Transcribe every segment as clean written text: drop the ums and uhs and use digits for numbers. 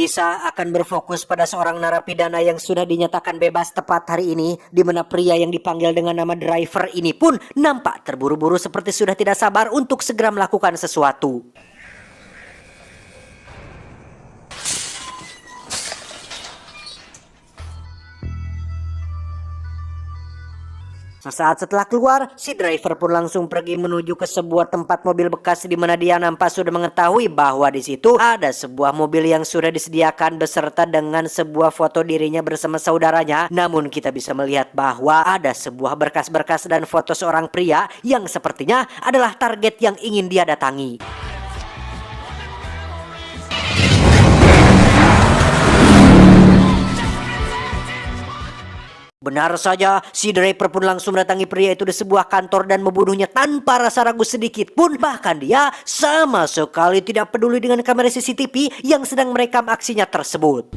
Kisah akan berfokus pada seorang narapidana yang sudah dinyatakan bebas tepat hari ini, di mana pria yang dipanggil dengan nama driver ini pun nampak terburu-buru seperti sudah tidak sabar untuk segera melakukan sesuatu. Sesaat setelah keluar, si driver pun langsung pergi menuju ke sebuah tempat mobil bekas di mana dia nampak sudah mengetahui bahwa di situ ada sebuah mobil yang sudah disediakan beserta dengan sebuah foto dirinya bersama saudaranya. Namun kita bisa melihat bahwa ada sebuah berkas-berkas dan foto seorang pria yang sepertinya adalah target yang ingin dia datangi. Benar saja, si driver pun langsung mendatangi pria itu di sebuah kantor dan membunuhnya tanpa rasa ragu sedikit pun. Bahkan dia sama sekali tidak peduli dengan kamera CCTV yang sedang merekam aksinya tersebut.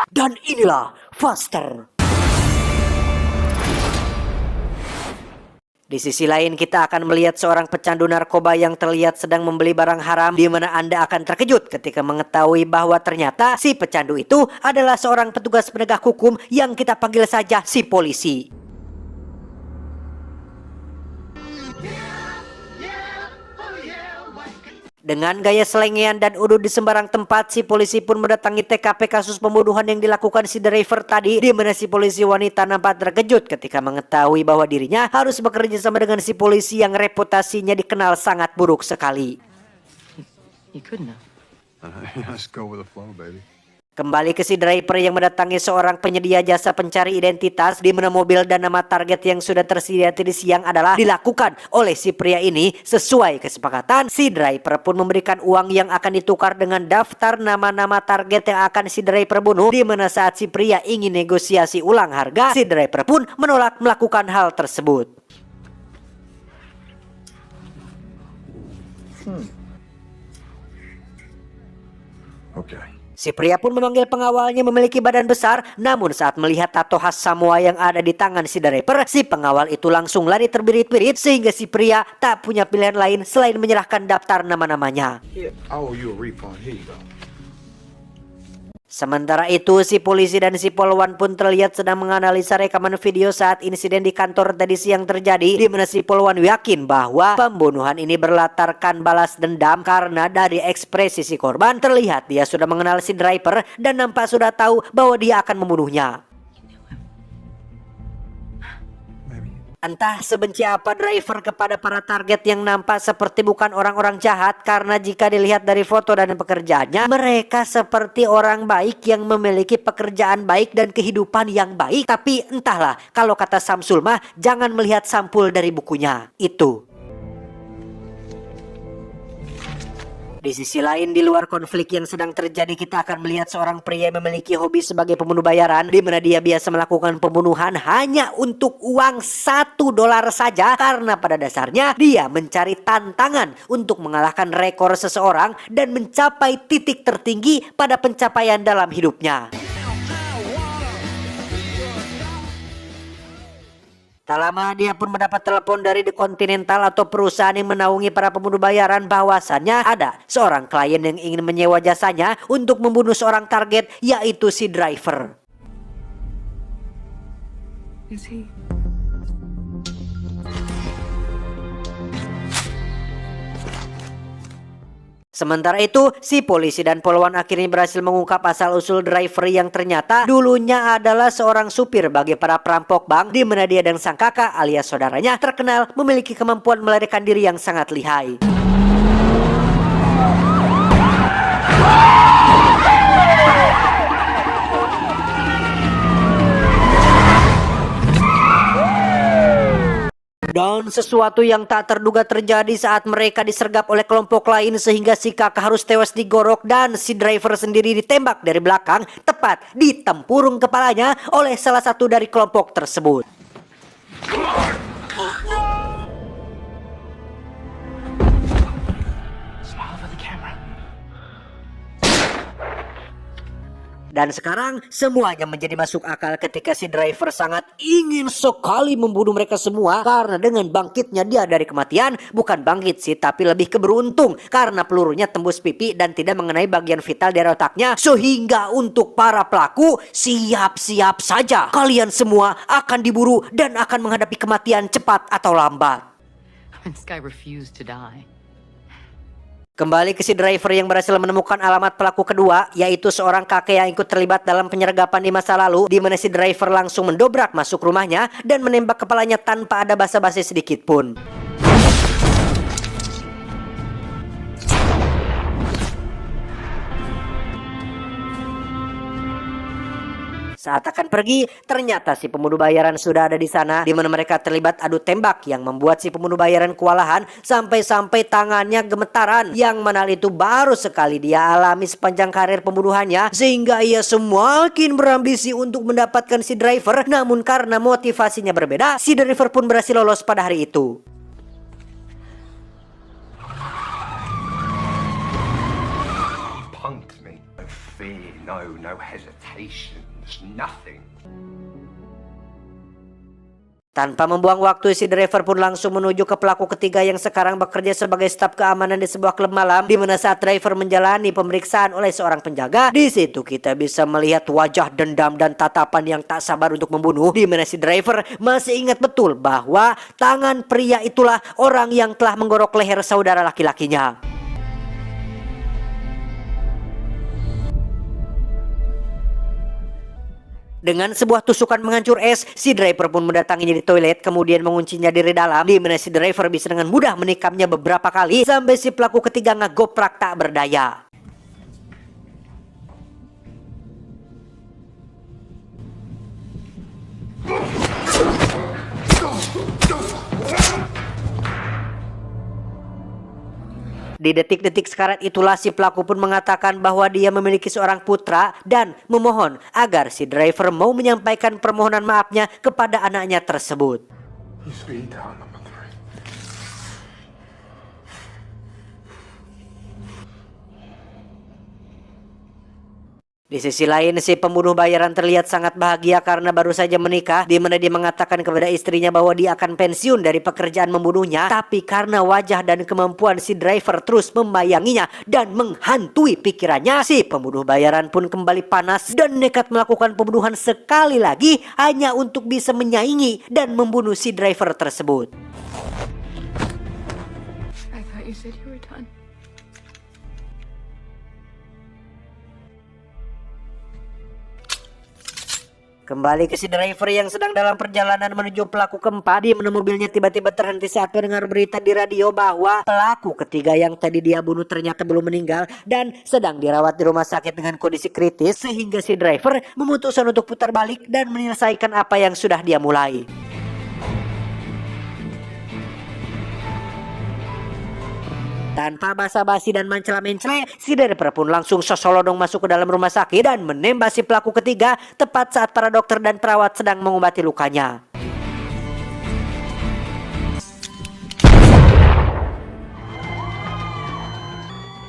Dan inilah Faster. Di sisi lain kita akan melihat seorang pecandu narkoba yang terlihat sedang membeli barang haram, di mana Anda akan terkejut ketika mengetahui bahwa ternyata si pecandu itu adalah seorang petugas penegak hukum yang kita panggil saja si polisi. Dengan gaya selengean dan udut di sembarang tempat, si polisi pun mendatangi TKP kasus pembunuhan yang dilakukan si driver tadi, di mana si polisi wanita nampak terkejut ketika mengetahui bahwa dirinya harus bekerja sama dengan si polisi yang reputasinya dikenal sangat buruk sekali. You couldn't have. Just go with the flow, baby. Kembali ke si driver yang mendatangi seorang penyedia jasa pencari identitas, di mana mobil dan nama target yang sudah tersedia tadi siang adalah dilakukan oleh si pria ini. Sesuai kesepakatan, si driver pun memberikan uang yang akan ditukar dengan daftar nama-nama target yang akan si driver bunuh, di mana saat si pria ingin negosiasi ulang harga, si driver pun menolak melakukan hal tersebut. Okay. Si pria pun memanggil pengawalnya memiliki badan besar, namun saat melihat tato khas Samoa yang ada di tangan si driver, si pengawal itu langsung lari terbirit-birit sehingga si pria tak punya pilihan lain selain menyerahkan daftar nama-namanya. I owe you a refund. Here you go. Sementara itu, si polisi dan si polwan pun terlihat sedang menganalisa rekaman video saat insiden di kantor tadi siang terjadi, di mana si polwan yakin bahwa pembunuhan ini berlatarkan balas dendam karena dari ekspresi si korban terlihat dia sudah mengenal si driver dan nampak sudah tahu bahwa dia akan membunuhnya. Entah sebenci apa driver kepada para target yang nampak seperti bukan orang-orang jahat, karena jika dilihat dari foto dan pekerjaannya, mereka seperti orang baik yang memiliki pekerjaan baik dan kehidupan yang baik. Tapi entahlah, kalau kata Samsul mah jangan melihat sampul dari bukunya. Itu. Di sisi lain, di luar konflik yang sedang terjadi, kita akan melihat seorang pria yang memiliki hobi sebagai pembunuh bayaran, di mana dia biasa melakukan pembunuhan hanya untuk uang $1 saja, karena pada dasarnya dia mencari tantangan untuk mengalahkan rekor seseorang dan mencapai titik tertinggi pada pencapaian dalam hidupnya. Tak lama dia pun mendapat telepon dari The Continental atau perusahaan yang menaungi para pembunuh bayaran, bahwasannya ada seorang klien yang ingin menyewa jasanya untuk membunuh seorang target, yaitu si driver. Is he? Sementara itu, si polisi dan polwan akhirnya berhasil mengungkap asal-usul driver yang ternyata dulunya adalah seorang supir bagi para perampok bank, di mana dia dan sang kakak alias saudaranya terkenal memiliki kemampuan melarikan diri yang sangat lihai. Dan sesuatu yang tak terduga terjadi saat mereka disergap oleh kelompok lain, sehingga si kakak harus tewas digorok dan si driver sendiri ditembak dari belakang, tepat di tempurung kepalanya oleh salah satu dari kelompok tersebut. Dan sekarang semuanya menjadi masuk akal ketika si driver sangat ingin sekali membunuh mereka semua. Karena dengan bangkitnya dia dari kematian, bukan bangkit sih, tapi lebih keberuntung. Karena pelurunya tembus pipi dan tidak mengenai bagian vital dari otaknya. Sehingga untuk para pelaku, siap-siap saja. Kalian semua akan diburu dan akan menghadapi kematian cepat atau lambat. This guy refused to die. Kembali ke si driver yang berhasil menemukan alamat pelaku kedua, yaitu seorang kakek yang ikut terlibat dalam penyergapan di masa lalu, di mana si driver langsung mendobrak masuk rumahnya dan menembak kepalanya tanpa ada basa-basi sedikit pun. Saat akan pergi, ternyata si pembunuh bayaran sudah ada di sana, di mana mereka terlibat adu tembak yang membuat si pembunuh bayaran kewalahan sampai-sampai tangannya gemetaran. Yang mana itu baru sekali dia alami sepanjang karir pembunuhannya, sehingga ia semakin berambisi untuk mendapatkan si driver. Namun karena motivasinya berbeda, si driver pun berhasil lolos pada hari itu. Punked me. No fear, no hesitations, nothing. Tanpa membuang waktu, si driver pun langsung menuju ke pelaku ketiga yang sekarang bekerja sebagai staf keamanan di sebuah klub malam. Di mana saat driver menjalani pemeriksaan oleh seorang penjaga, di situ kita bisa melihat wajah dendam dan tatapan yang tak sabar untuk membunuh. Di mana si driver masih ingat betul bahwa tangan pria itulah orang yang telah menggorok leher saudara laki-lakinya. Dengan sebuah tusukan menghancur es, si driver pun mendatanginya di toilet, kemudian menguncinya diri dalam, di mana si driver bisa dengan mudah menikamnya beberapa kali sampai si pelaku ketiga ngegoprak tak berdaya. Di detik-detik sekarat itulah si pelaku pun mengatakan bahwa dia memiliki seorang putra dan memohon agar si driver mau menyampaikan permohonan maafnya kepada anaknya tersebut. Speed down, number 3. Di sisi lain, si pembunuh bayaran terlihat sangat bahagia karena baru saja menikah, di mana dia mengatakan kepada istrinya bahwa dia akan pensiun dari pekerjaan membunuhnya. Tapi karena wajah dan kemampuan si driver terus membayanginya dan menghantui pikirannya, si pembunuh bayaran pun kembali panas dan nekat melakukan pembunuhan sekali lagi hanya untuk bisa menyaingi dan membunuh si driver tersebut. I thought you said you were done. Kembali ke si driver yang sedang dalam perjalanan menuju pelaku keempat, di mana mobilnya tiba-tiba terhenti saat mendengar berita di radio bahwa pelaku ketiga yang tadi dia bunuh ternyata belum meninggal dan sedang dirawat di rumah sakit dengan kondisi kritis, sehingga si driver memutuskan untuk putar balik dan menyelesaikan apa yang sudah dia mulai. Tanpa basa-basi dan mencela-mencela, si driver pun langsung sosolodong masuk ke dalam rumah sakit dan menembak si pelaku ketiga tepat saat para dokter dan perawat sedang mengobati lukanya.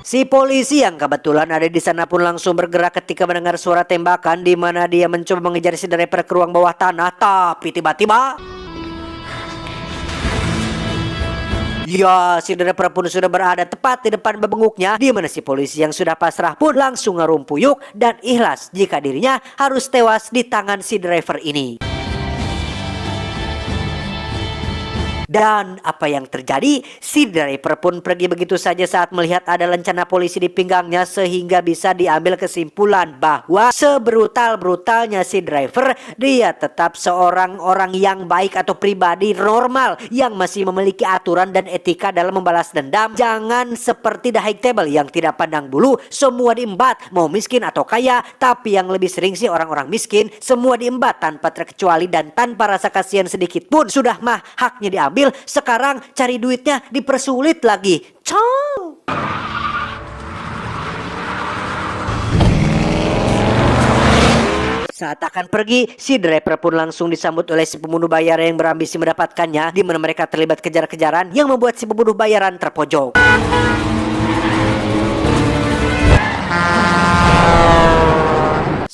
Si polisi yang kebetulan ada di sana pun langsung bergerak ketika mendengar suara tembakan, di mana dia mencoba mengejar si driver ke ruang bawah tanah, tapi tiba-tiba ya, si driver pun sudah berada tepat di depan bebenguknya, di mana si polisi yang sudah pasrah pun langsung ngerumpuyuk dan ikhlas jika dirinya harus tewas di tangan si driver ini. Dan apa yang terjadi? Si driver pun pergi begitu saja saat melihat ada lencana polisi di pinggangnya, sehingga bisa diambil kesimpulan bahwa sebrutal-brutalnya si driver, dia tetap seorang orang yang baik atau pribadi normal yang masih memiliki aturan dan etika dalam membalas dendam. Jangan seperti the high table yang tidak pandang bulu, semua diembat, mau miskin atau kaya. Tapi yang lebih sering sih orang-orang miskin, semua diembat tanpa terkecuali dan tanpa rasa kasihan sedikit pun. Sudah mah haknya diambil, sekarang cari duitnya dipersulit lagi. Cong. Saat akan pergi, si driver pun langsung disambut oleh si pembunuh bayaran yang berambisi mendapatkannya, di mana mereka terlibat kejar-kejaran yang membuat si pembunuh bayaran terpojok.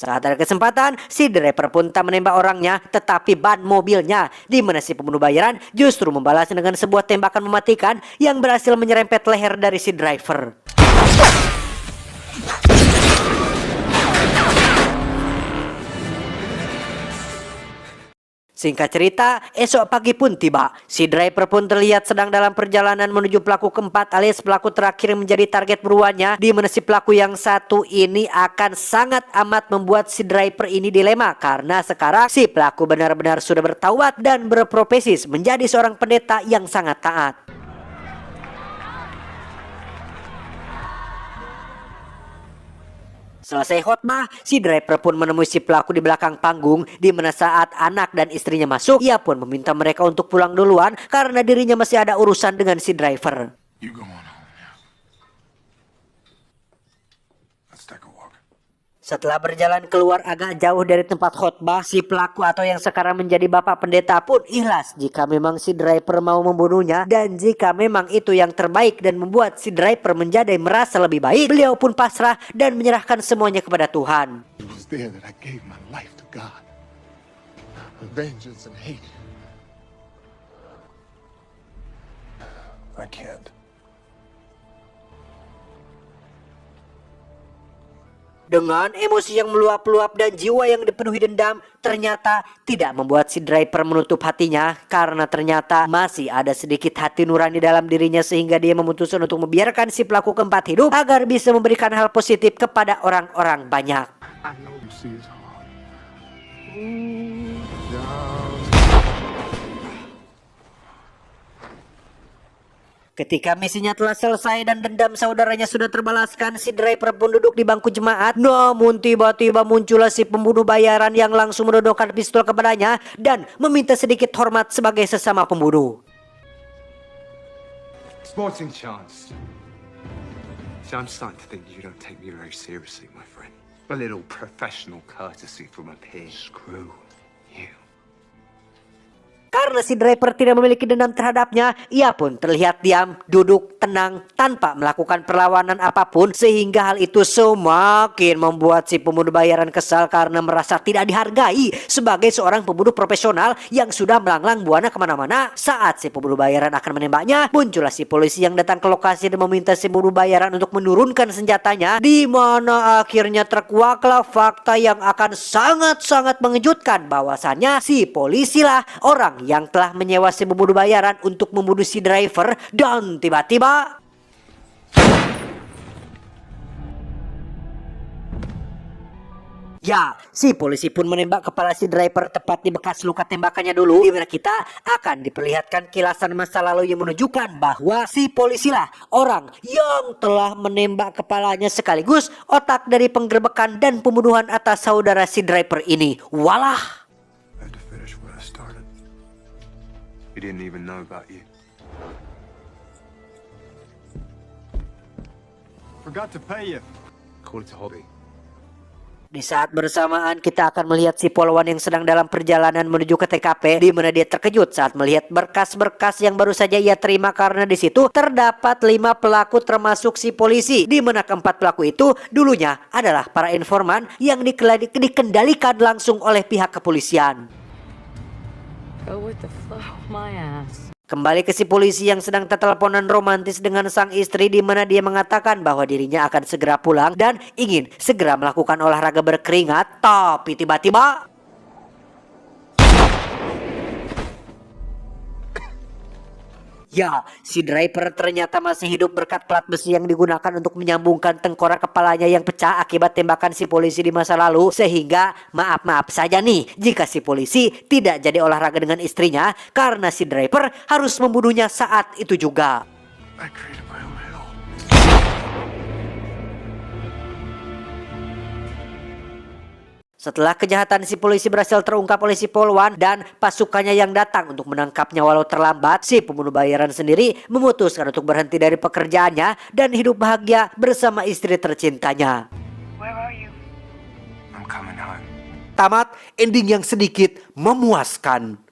Saat ada kesempatan, si driver pun tak menembak orangnya, tetapi ban mobilnya, di mana si pembunuh bayaran justru membalas dengan sebuah tembakan mematikan yang berhasil menyerempet leher dari si driver. Singkat cerita, esok pagi pun tiba. Si driver pun terlihat sedang dalam perjalanan menuju pelaku keempat alias pelaku terakhir yang menjadi target buruannya, di mana si pelaku yang satu ini akan sangat amat membuat si driver ini dilema karena sekarang si pelaku benar-benar sudah bertaubat dan berprofesi menjadi seorang pendeta yang sangat taat. Selesai khotbah, si driver pun menemui si pelaku di belakang panggung, di mana saat anak dan istrinya masuk, ia pun meminta mereka untuk pulang duluan karena dirinya masih ada urusan dengan si driver. You go on home now. Let's take a walk. Setelah berjalan keluar agak jauh dari tempat khotbah, si pelaku atau yang sekarang menjadi bapak pendeta pun ikhlas jika memang si driver mau membunuhnya, dan jika memang itu yang terbaik dan membuat si driver menjadi merasa lebih baik, beliau pun pasrah dan menyerahkan semuanya kepada Tuhan. It was there that I gave my life to God. Vengeance and hate. I can't. Dengan emosi yang meluap-luap dan jiwa yang dipenuhi dendam, ternyata tidak membuat si driver menutup hatinya karena ternyata masih ada sedikit hati nurani dalam dirinya sehingga dia memutuskan untuk membiarkan si pelaku keempat hidup agar bisa memberikan hal positif kepada orang-orang banyak. You see his heart. Down. Ketika misinya telah selesai dan dendam saudaranya sudah terbalaskan, si driver pun duduk di bangku jemaat. Namun tiba-tiba muncullah si pembunuh bayaran yang langsung menodongkan pistol kepadanya dan meminta sedikit hormat sebagai sesama pembunuh. Sporting chance. So I'm starting to think you don't take me very seriously, my friend. A little professional courtesy from a peer. Screw you. Karena si driver tidak memiliki dendam terhadapnya, ia pun terlihat diam, duduk, tenang, tanpa melakukan perlawanan apapun, sehingga hal itu semakin membuat si pembunuh bayaran kesal karena merasa tidak dihargai sebagai seorang pembunuh profesional yang sudah melanglang buana kemana-mana. Saat si pembunuh bayaran akan menembaknya, muncullah si polisi yang datang ke lokasi dan meminta si pembunuh bayaran untuk menurunkan senjatanya, di mana akhirnya terkuaklah fakta yang akan sangat-sangat mengejutkan bahwasannya si polisi lah orang yang telah menyewa si pembunuh bayaran untuk membunuh si driver, dan tiba-tiba ya, si polisi pun menembak kepala si driver tepat di bekas luka tembakannya dulu, di mana kita akan diperlihatkan kilasan masa lalu yang menunjukkan bahwa si polisi lah orang yang telah menembak kepalanya sekaligus otak dari penggerebekan dan pembunuhan atas saudara si driver ini. Walah. I had to finish what I started. He didn't even know about you. Forgot to pay you. Call it a hobby. Di saat bersamaan kita akan melihat si polwan yang sedang dalam perjalanan menuju ke TKP, di mana dia terkejut saat melihat berkas-berkas yang baru saja ia terima karena di situ terdapat 5 pelaku termasuk si polisi, di mana keempat pelaku itu dulunya adalah para informan yang dikendalikan langsung oleh pihak kepolisian. Go with the flow, my ass. Kembali ke si polisi yang sedang teleponan romantis dengan sang istri, di mana dia mengatakan bahwa dirinya akan segera pulang dan ingin segera melakukan olahraga berkeringat, tapi tiba-tiba ya, si driver ternyata masih hidup berkat plat besi yang digunakan untuk menyambungkan tengkorak kepalanya yang pecah akibat tembakan si polisi di masa lalu. Sehingga maaf saja nih jika si polisi tidak jadi olahraga dengan istrinya karena si driver harus membunuhnya saat itu juga. I created my own hell. Setelah kejahatan si polisi berhasil terungkap oleh si polwan dan pasukannya yang datang untuk menangkapnya walau terlambat, si pembunuh bayaran sendiri memutuskan untuk berhenti dari pekerjaannya dan hidup bahagia bersama istri tercintanya. Where are you? I'm coming home. Tamat ending yang sedikit memuaskan.